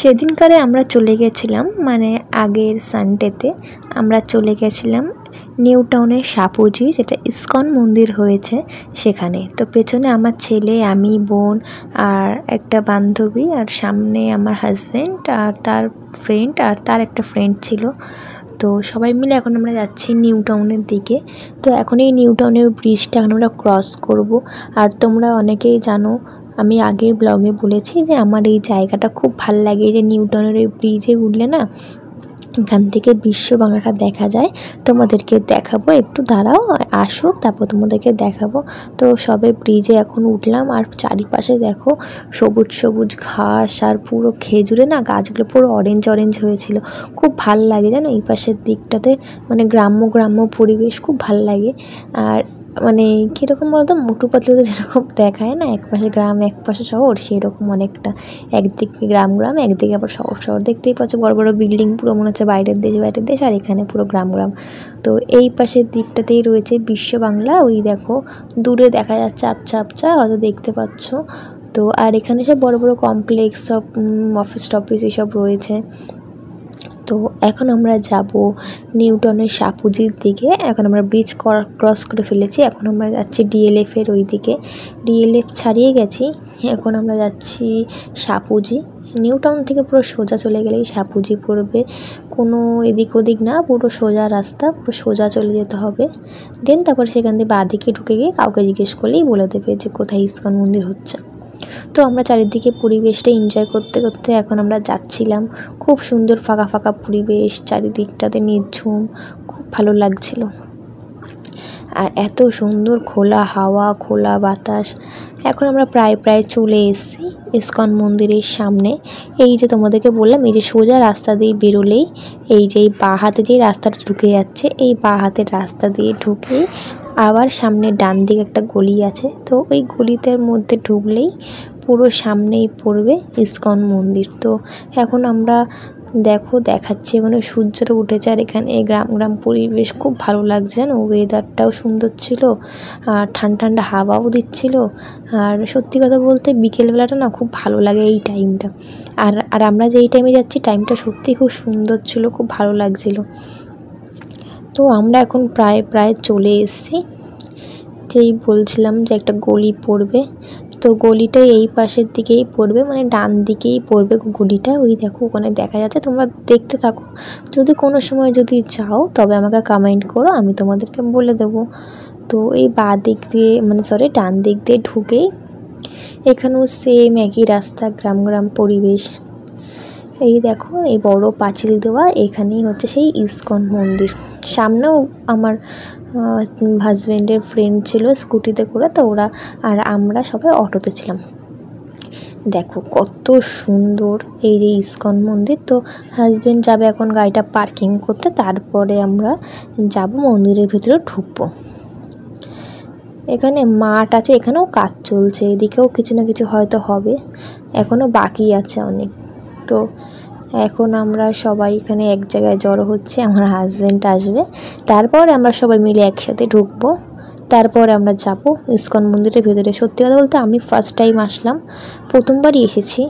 সেদিনকারে আমরা চলে গেছিলাম, মানে আগের সানডেতে আমরা চলে গেছিলাম নিউ টাউনের সাপুজি, যেটা ইসকন মন্দির হয়েছে সেখানে। তো পেছনে আমার ছেলে, আমি, বোন আর একটা বান্ধবী, আর সামনে আমার হাজব্যান্ড আর তার ফ্রেন্ড আর তার একটা ফ্রেন্ড ছিল। তো সবাই মিলে এখন আমরা যাচ্ছি নিউ টাউনের দিকে। তো এখন এই নিউ টাউনের ব্রিজটা এখন আমরা ক্রস করব। আর তোমরা অনেকেই জানো, আমি আগের ব্লগে বলেছি যে আমার এই জায়গাটা খুব ভাল লাগে। এই যে নিউ টাউনের এই ব্রিজে উঠলে না, এখান থেকে বিশ্ব বাংলাটা দেখা যায়। তোমাদেরকে দেখাবো, একটু দাঁড়াও, আসুক তারপর তোমাদেরকে দেখাবো। তো সবে ব্রিজে এখন উঠলাম, আর চারিপাশে দেখো সবুজ সবুজ ঘাস, আর পুরো খেজুরে না গাছগুলো পুরো অরেঞ্জ অরেঞ্জ হয়েছিল। খুব ভাল লাগে জানো এই পাশের দিকটাতে, মানে গ্রাম্য গ্রাম্য পরিবেশ, খুব ভাল লাগে। আর মানে কীরকম বলতো, মোটু পাতলুতে যেরকম দেখায় না, এক পাশে গ্রাম এক পাশে শহর, সেরকম অনেকটা। একদিকে গ্রাম গ্রাম, একদিকে আবার শহর শহর। দেখতেই পাচ্ছ বড় বড় বিল্ডিং, পুরো মনে হচ্ছে বাইরের দেশ, আর এখানে পুরো গ্রাম গ্রাম। তো এই পাশের দিকটাতেই রয়েছে বিশ্ব বাংলা। ওই দেখো দূরে দেখা যাচ্ছে আবছা আবছা, হয়তো দেখতে পাচ্ছ। তো আর এখানে সব বড় বড় কমপ্লেক্স, সব অফিস টফিস এইসব রয়েছে। তো এখন আমরা যাব নিউ টাউনের সাপুজির দিকে। এখন আমরা ব্রিজ ক্রস করে ফেলেছি, এখন আমরা যাচ্ছি ডিএলএফের ওই দিকে। ডিএলএফ ছাড়িয়ে গেছি, এখন আমরা যাচ্ছি সাপুজি। নিউ টাউন থেকে পুরো সোজা চলে গেলেই সাপুজি পড়বে, কোনো এদিক ওদিক না, পুরো সোজা রাস্তা, পুরো সোজা চলে যেতে হবে। দেন তারপর সেখান থেকে বাঁদিকে ঢুকে গিয়ে কাউকে জিজ্ঞেস করলেই বলে দেবে যে কোথায় ইসকন মন্দির হচ্ছে। তো আমরা চারিদিকে পরিবেশটা এনজয় করতে করতে এখন আমরা যাচ্ছিলাম। খুব সুন্দর ফাঁকা ফাঁকা পরিবেশ, চারিদিকটাতে নির্ঝুম, খুব ভালো লাগছিল। আর এত সুন্দর খোলা হাওয়া, খোলা বাতাস। এখন আমরা প্রায় চলে এসেছি ইসকন মন্দিরের সামনে। এই যে তোমাদেরকে বললাম, এই যে সোজা রাস্তা দিয়ে বেরোলেই এই যে এই বাঁ হাতে যে রাস্তাটা ঢুকে যাচ্ছে, এই বাঁ হাতের রাস্তা দিয়ে ঢুকেই আবার সামনে ডান দিকে একটা গলি আছে। তো ওই গলিটার মধ্যে ঢুকলেই পুরো সামনেই পড়বে ইসকন মন্দির। তো এখন আমরা দেখো দেখাচ্ছি, মানে সূর্যটা উঠেছে, আর এখানে গ্রাম গ্রাম পরিবেশ খুব ভালো লাগছে জানো। ওয়েদারটাও সুন্দর ছিল, আর ঠান্ডা ঠান্ডা হাওয়াও দিচ্ছিল। আর সত্যি কথা বলতে বিকেলবেলাটা না খুব ভালো লাগে এই টাইমটা। আর আমরা যে এই টাইমে যাচ্ছি, টাইমটা সত্যি খুব সুন্দর ছিল, খুব ভালো লাগছিল। তো আমরা এখন প্রায় চলে এসেছি। যেই বলছিলাম যে একটা গলি পড়বে, তো গলিটা এই পাশের দিকেই পড়বে, মানে ডান দিকেই পড়বে গলিটা। ওই দেখো ওখানে দেখা যাচ্ছে, তোমরা দেখতে থাকো। যদি কোনো সময় যদি যাও তবে আমাকে কমেন্ট করো, আমি তোমাদেরকে বলে দেবো। তো এই বাঁ দিক দিয়ে, মানে ডান দিক দিয়ে ঢুকেই এখানেও সেম একই রাস্তা, গ্রাম গ্রাম পরিবেশ। এই দেখো এই বড় পাঁচিল দেওয়া, এখানেই হচ্ছে সেই ইসকন মন্দির। সামনেও আমার হাজব্যান্ডের ফ্রেন্ড ছিল স্কুটিতে করে, তো ওরা আর আমরা সবাই অটোতে ছিলাম। দেখো কত সুন্দর এই যে ইসকন মন্দির। তো হাজব্যান্ড যাবে এখন গাড়িটা পার্কিং করতে, তারপরে আমরা যাব মন্দিরের ভিতরে ঢুকবো। এখানে মাঠ আছে, এখানেও কাজ চলছে, এদিকেও কিছু না কিছু হয়তো হবে, এখনও বাকি আছে অনেক। তো এখন আমরা সবাই এখানে এক জায়গায় জড়ো হচ্ছে, আমার হাজব্যান্ড আসবে, তারপরে আমরা সবাই মিলে একসাথে ঢুকবো। তারপরে আমরা যাব ইসকন মন্দিরের ভেতরে। সত্যি কথা বলতে আমি ফার্স্ট টাইম আসলাম, প্রথমবারই এসেছি।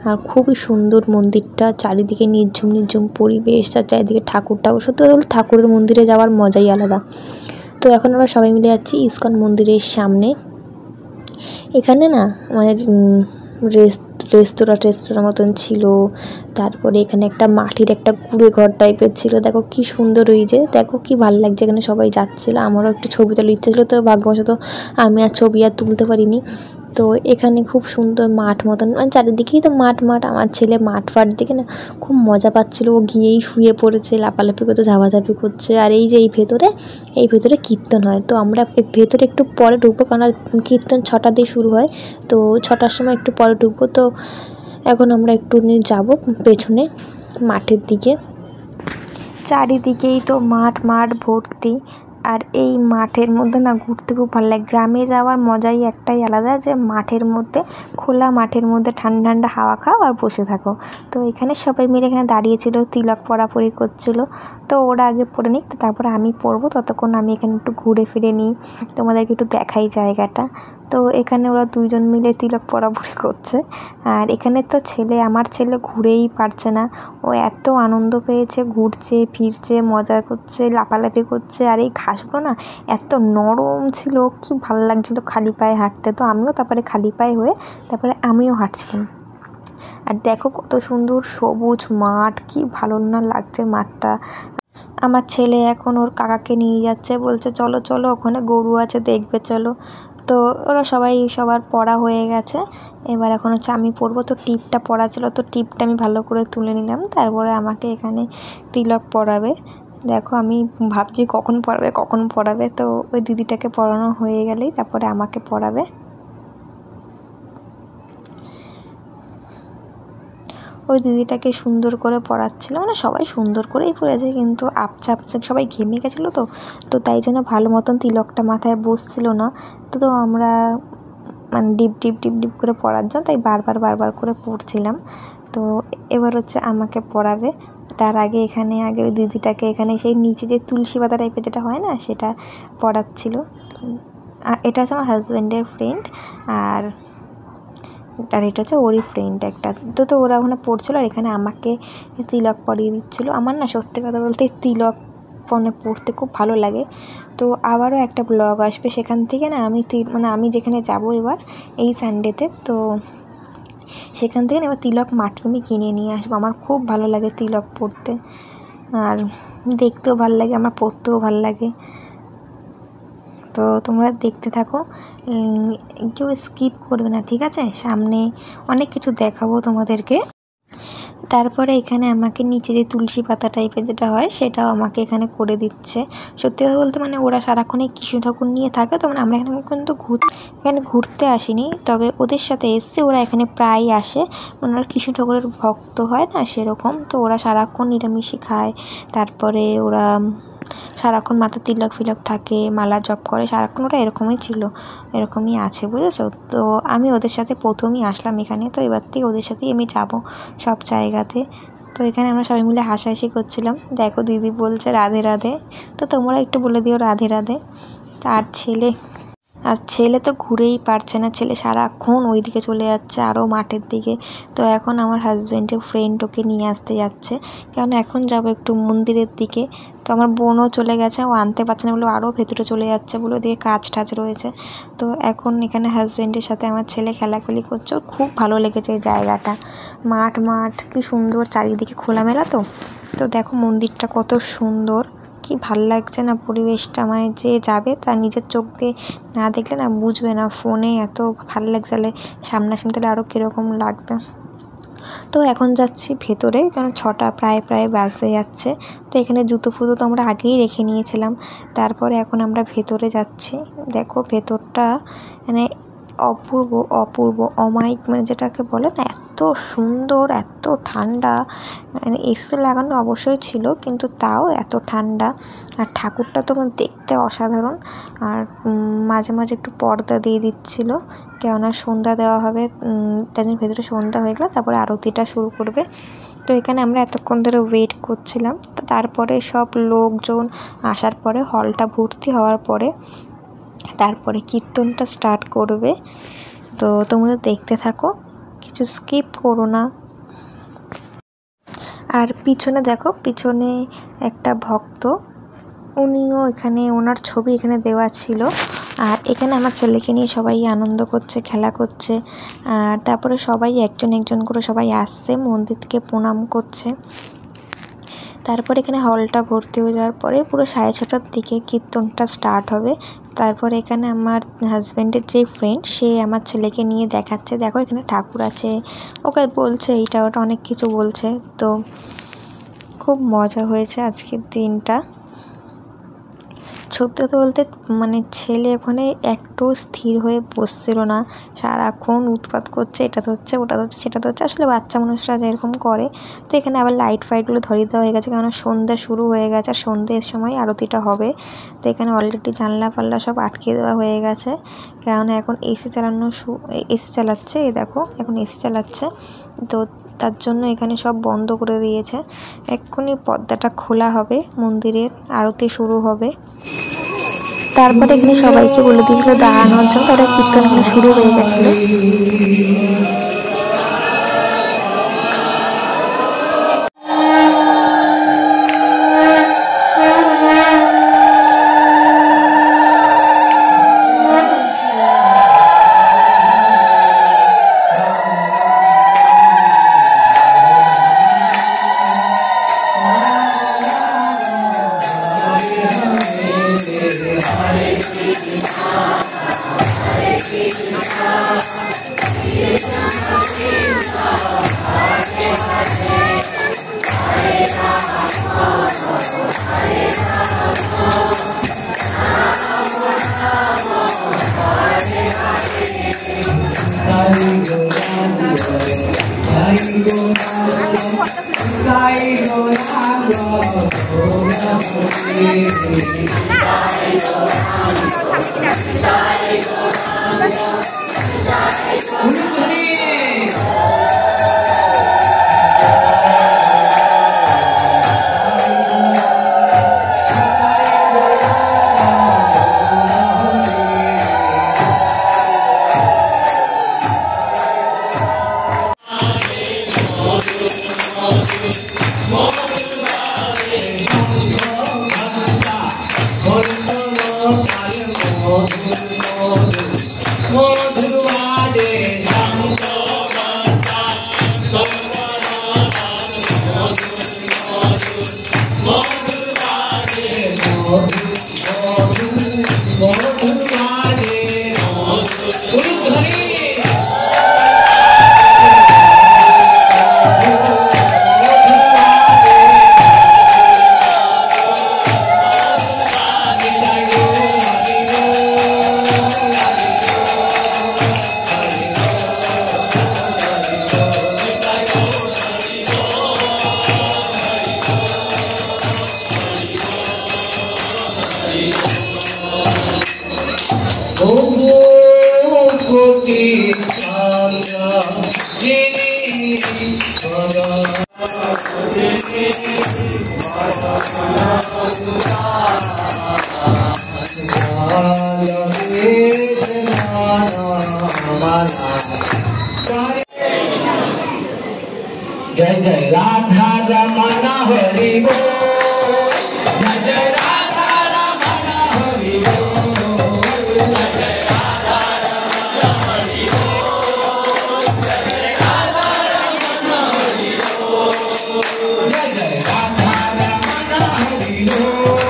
আর খুবই সুন্দর মন্দিরটা, চারিদিকে নির্ঝুম নির্ঝুম পরিবেশ, আর চারিদিকে ঠাকুরটাও। সত্যি কথা বলতে ঠাকুরের মন্দিরে যাওয়ার মজাই আলাদা। তো এখন আমরা সবাই মিলে যাচ্ছি ইসকন মন্দিরের সামনে। এখানে না মানে রেস্তোরাঁ মতন ছিল। তারপরে এখানে একটা মাটির একটা কুঁড়ে ঘর টাইপের ছিল। দেখো কি সুন্দর, ওই যে দেখো কি ভালো লাগছে, এখানে সবাই যাচ্ছিলো। আমারও একটু ছবি তোলার ইচ্ছা ছিল, তো ভাগ্যবশত আমি আর ছবি আর তুলতে পারিনি। তো এখানে খুব সুন্দর মাঠ মতন, মানে চারিদিকেই তো মাঠ। আমার ছেলে মাঠ দিকে না খুব মজা পাচ্ছিল, ও গিয়েই শুয়ে পড়েছে, লাফালাফি করছে, ঝাপাঝাপি করছে। আর এই যে এই ভেতরে কীর্তন হয়। তো আমরা ভেতরে একটু পরে ঢুকবো, কারণ কীর্তন 6টা দিয়ে শুরু হয়, তো 6টার সময় একটু পরে ঢুকবো। তো এখন আমরা একটু যাব পেছনে মাঠের দিকে। চারিদিকেই তো মাঠ ভর্তি। আর এই মাঠের মধ্যে না ঘুরতে খুব ভালো লাগে। গ্রামে যাওয়ার মজাই একটাই আলাদা, যে মাঠের মধ্যে, খোলা মাঠের মধ্যে ঠান্ডা ঠান্ডা হাওয়া খাও আর বসে থাকো। তো এখানে সবাই মিলে এখানে দাঁড়িয়েছিল, তিলক পরাপরি করছিল। তো ওরা আগে পরে নিক, তারপরে আমি পরবো। ততক্ষণ আমি এখানে একটু ঘুরে ফিরে নিই, তোমাদেরকে একটু দেখাই জায়গাটা। তো এখানে ওরা দুইজন মিলে তিলক পরাপরি করছে। আর এখানে তো আমার ছেলে ঘুরেই পারছে না, ও এত আনন্দ পেয়েছে, ঘুরছে ফিরছে, মজা করছে, লাফালাফি করছে। আর এই ঘাসগুলো না এত নরম ছিল, কি ভালো লাগছিল খালি পায়ে হাঁটতে। তো আমিও তারপরে খালি পায়ে হয়ে তারপরে আমিও হাঁটছিলাম। আর দেখো কত সুন্দর সবুজ মাঠ, কি ভালো না লাগছে মাঠটা। আমার ছেলে এখন ওর কাকাকে নিয়ে যাচ্ছে, বলছে চলো চলো ওখানে গরু আছে দেখবে চলো। তো ওরা সবার পড়া হয়ে গেছে, এবার এখন হচ্ছে আমি পরবো। তো টিপটা পরা ছিল, তো টিপটা আমি ভালো করে তুলে নিলাম। তারপরে আমাকে এখানে তিলক পরাবে। দেখো আমি ভাবছি কখন পরাবে। তো ওই দিদিটাকে পরানো হয়ে গেলেই তারপরে আমাকে পরাবে। ওই দিদিটাকে সুন্দর করে পরাচ্ছিল, মানে সবাই সুন্দর করেই পরেছে, কিন্তু আপচা সবাই ঘেমে গেছিলো। তো তাই জন্য ভালো মতন তিলকটা মাথায় বসছিল না। তো আমরা মানে ডিপ ডিপ ডিপ ডিপ করে পরার জন্য তাই বারবার করে পড়ছিলাম। তো এবার হচ্ছে আমাকে পরাবে। তার আগে ওই দিদিটাকে এখানে সেই নিচে যে তুলসী পাতা টাইপের যেটা হয় না, সেটা পরাচ্ছিল। এটা হচ্ছে আমার হাজব্যান্ডের ফ্রেন্ড, আর এটা হচ্ছে ওরই ফ্রেন্ড একটা। তো ওরা ওখানে পড়ছিলো, আর এখানে আমাকে তিলক পরিয়ে দিচ্ছিলো। আমার না সত্যি কথা বলতে তিলক পড়তে খুব ভালো লাগে। তো আবারও একটা ব্লগ আসবে, সেখান থেকে না আমি যেখানে যাব এবার এই সানডেতে, তো সেখান থেকে এবার তিলক মাটি আমি কিনে নিয়ে আসবো। আমার খুব ভালো লাগে তিলক পড়তে, আর দেখতেও ভালো লাগে, আমার পড়তেও ভালো লাগে। তো তোমরা দেখতে থাকো, কেউ স্কিপ করবে না, ঠিক আছে? সামনে অনেক কিছু দেখাবো তোমাদেরকে। তারপরে এখানে আমাকে নিচে যে তুলসী পাতা টাইপের যেটা হয় সেটাও আমাকে এখানে করে দিচ্ছে। সত্যি কথা বলতে মানে ওরা সারাক্ষণই কৃষ্ণ ঠাকুর নিয়ে থাকে, তো মানে আমরা কিন্তু এখানে ঘুরতে আসিনি, তবে ওদের সাথে এসছি। ওরা এখানে প্রায় আসে, মানে ওরা কৃষ্ণ ঠাকুরের ভক্ত হয় না সেরকম। তো ওরা সারাক্ষণ নিরামিষই খায়, তারপরে ওরা সারাক্ষণ মাথা তিলক ফিলক থাকে, মালা জপ করে সারাক্ষণ। ওরা এরকমই আছে, বুঝেছো? তো আমি ওদের সাথে প্রথমেই আসলাম এখানে, তো এবার থেকে ওদের সাথেই আমি যাবো সব জায়গাতে। তো এখানে আমরা সবাই মিলে হাসাহাসি করছিলাম। দেখো দিদি বলছে রাধে রাধে, তো তোমরা একটু বলে দিও রাধে রাধে। আর ছেলে তো ঘুরেই পারছে না, ছেলে সারাক্ষণ ওই দিকে চলে যাচ্ছে, আরও মাঠের দিকে। তো এখন আমার হাজব্যান্ডের ফ্রেন্ড ওকে নিয়ে আসতে যাচ্ছে, কারণ এখন যাবো একটু মন্দিরের দিকে। তো আমার বোনও চলে গেছে, ও আনতে পারছে না বলে আরও ভেতরে চলে যাচ্ছে, বলে ওদিকে কাজ টাজ রয়েছে। তো এখন এখানে হাজব্যান্ডের সাথে আমার ছেলে খেলাখেলি করছে, ওর খুব ভালো লেগেছে এই জায়গাটা। মাঠ কি সুন্দর, চারিদিকে খোলামেলা। তো দেখো মন্দিরটা কত সুন্দর, কি ভাল লাগছে না পরিবেশটা। মানে যে যাবে তার নিজের চোখ দিয়ে না দেখলে না বুঝবে না, ফোনে এত ভাল লাগছে, তাহলে সামনাসামনি তাহলে আরও কীরকম লাগবে। তো এখন যাচ্ছি ভেতরে, কারণ 6টা প্রায় বাজতে যাচ্ছে। তো এখানে জুতো ফুতো তো আমরা আগেই রেখে নিয়েছিলাম। তারপরে এখন আমরা ভেতরে যাচ্ছি। দেখো ভেতরটা মানে অপূর্ব অমায়িক, মানে যেটাকে বলে না, এত সুন্দর, এত ঠান্ডা। মানে এসি লাগানো অবশ্যই ছিল, কিন্তু তাও এত ঠান্ডা। আর ঠাকুরটা তো দেখতে অসাধারণ। আর মাঝে একটু পর্দা দিয়ে দিচ্ছিল, কেননা সন্ধ্যা দেওয়া হবে। তার জন্য ভেতরে সন্ধ্যা হয়ে গেলে তারপরে আরতিটা শুরু করবে। তো এখানে আমরা এতক্ষণ ধরে ওয়েট করছিলাম। তারপরে সব লোকজন আসার পরে, হলটা ভর্তি হওয়ার পরে তারপরে কীর্তনটা স্টার্ট করবে। তো তোমরা দেখতে থাকো, কিছু স্কিপ করো না। আর পিছনে দেখো, পিছনে একটা ভক্ত, উনিও এখানে, ওনার ছবি এখানে দেওয়া ছিল। আর এখানে আমার ছেলেকে নিয়ে সবাই আনন্দ করছে, খেলা করছে। আর তারপরে সবাই একজন করে সবাই আসছে, মন্দির থেকে প্রণাম করছে। তারপর এখানে হলটা ভর্তি হয়ে যাওয়ার পরে পুরো 6:30টার দিকে কীর্তনটা স্টার্ট হবে। তারপর এখানে আমার হাজব্যান্ডের যে ফ্রেন্ড, সে আমার ছেলেকে নিয়ে দেখাচ্ছে, দেখো এখানে ঠাকুর আছে, ওকে বলছে এইটা ওটা অনেক কিছু বলছে। তো খুব মজা হয়েছে আজকের দিনটা। সত্যি কথা বলতে মানে ছেলে ওখানে একটু স্থির হয়ে বসছিল না, সারাক্ষণ উৎপাত করছে, এটা ধরছে ওটা ধরছে সেটা ধরছে, আসলে বাচ্চা মানুষরা যেরকম করে। তো এখানে আবার লাইট ফাইটগুলো ধরিয়ে দেওয়া হয়ে গেছে, কেননা সন্ধ্যা শুরু হয়ে গেছে আর সন্ধ্যের সময় আরতিটা হবে। তো এখানে অলরেডি জানলা পাল্লা সব আটকে দেওয়া হয়ে গেছে, কেননা এখন এসি এসি চালাচ্ছে, এই দেখো এখন এসি চালাচ্ছে, তো তার জন্য এখানে সব বন্ধ করে দিয়েছে। এক্ষুনি পর্দাটা খোলা হবে, মন্দিরের আরতি শুরু হবে। তারপরে এখানে সবাইকে বলে দিয়েছিল দাঁড়ানোর জন্য, তারা কীর্তন এখানে শুরু হয়ে গেছিল। जय जय राधा रमण हरि बोल, जय जय राधा रमण हरि बोल, जय जय राधा रमण हरि बोल, जय जय राधा रमण हरि बोल, जय जय राधा रमण हरि बोल।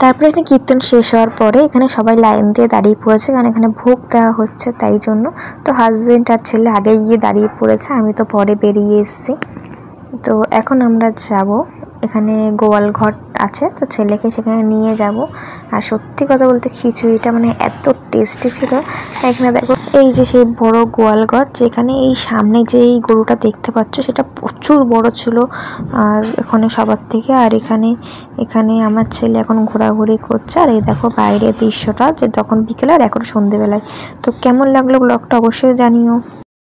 তারপরে এখানে কীর্তন শেষ হওয়ার পরে এখানে সবাই লাইন দিয়ে দাঁড়িয়ে পড়েছে, কারণ এখানে ভোগ দেওয়া হচ্ছে তাই জন্য। তো হাজবেন্ড আর ছেলে আগে গিয়ে দাঁড়িয়ে পড়েছে, আমি তো পরে বেরিয়ে এসেছি। তো এখন আমরা যাব, এখানে গোয়াল ঘর আছে, তো ছেলেকে সেখানে নিয়ে যাব। আর সত্যি কথা বলতে খিচুড়িটা মানে এত টেস্টি ছিল। এখানে দেখো এই যে সেই বড় গোয়াল ঘর, যেখানে এই সামনে যে এই গরুটা দেখতে পাচ্ছ সেটা প্রচুর বড় ছিল আর এখানে সবার থেকে। আর এখানে আমার ছেলে এখন ঘোরাঘুরি করছে। আর এই দেখো বাইরের দৃশ্যটা, যে তখন বিকেলে আর এখন সন্ধেবেলায়। তো কেমন লাগলো ব্লগটা অবশ্যই জানিও।